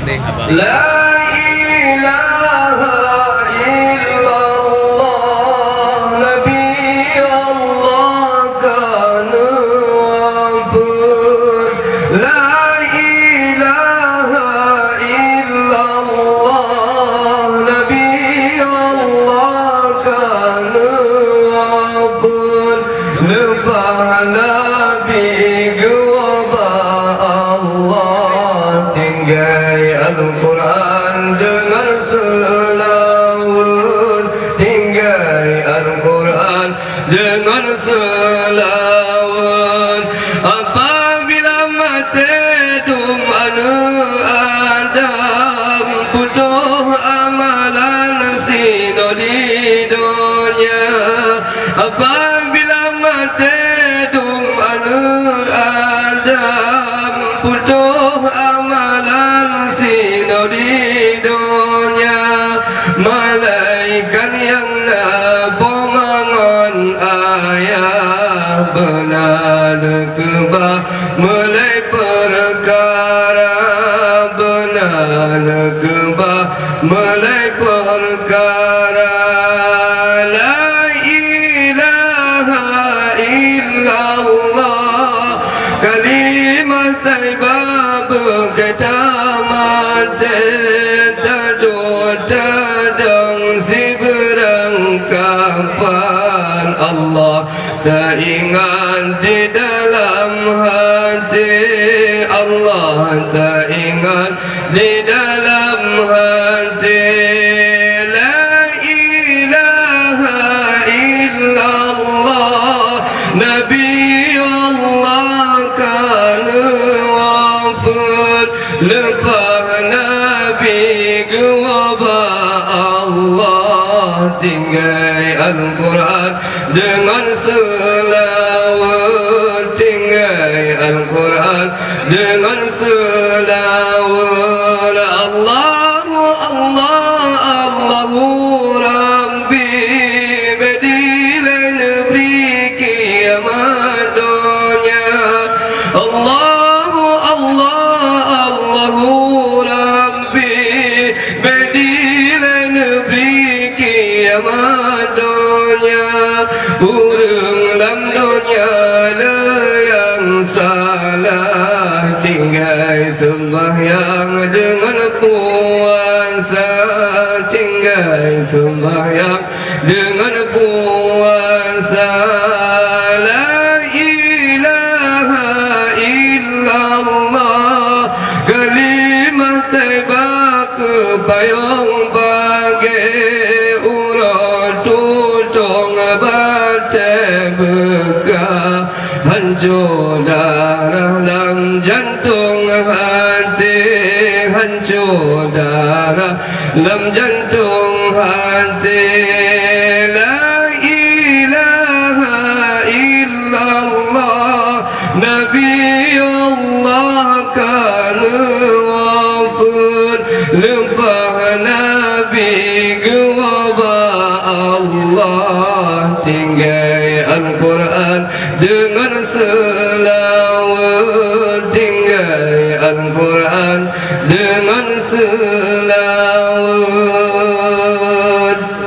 deh abang. La ilaha illallah Nabi Allah kana wabur. La ilaha illallah Nabi Allah kana wabur. Lebah Nabi gua Allah tinggal Al-Quran dengan selawat, tinggal Al-Quran dengan selawat. Apabila mati dum Adam butuh amalan sino di dunia. Apabila mati dum Adam butuh amalan sino di dunia. Malaikat yang nabomangon ayah benar kebah mulai perkara, benar kebah mulai perkara. La ilaha illallah kalimat taibah berkata mati tadut tadang seberang kapan. Allah tak ingat di dalam hati, Allah tak ingat di dalam hati. La ilaha illallah Nabi Allah kana wafat. Lepas Nabi gua Allah tinggal Al-Quran dengan selawat, tinggal Al-Quran dengan selawat. Allahu Allah Allahu Rabbi bedila negeri kiamat dunia. Allahu Allah Allahu Rabbi bedila negeri kiamat dunia. Urang dalam dunia ada yang salah, tinggal sembahyang dengan puasa, tinggal sembahyang dengan puasa. La ilaha illallah kalimat taibah kepayung bagi urut tutong baca bekah. Hancur darah dalam jantung hati, hancur darah dalam jantung hati. La ilaha illallah Nabi Allah kana wafat. Lepas Nabi gua Allah tinggal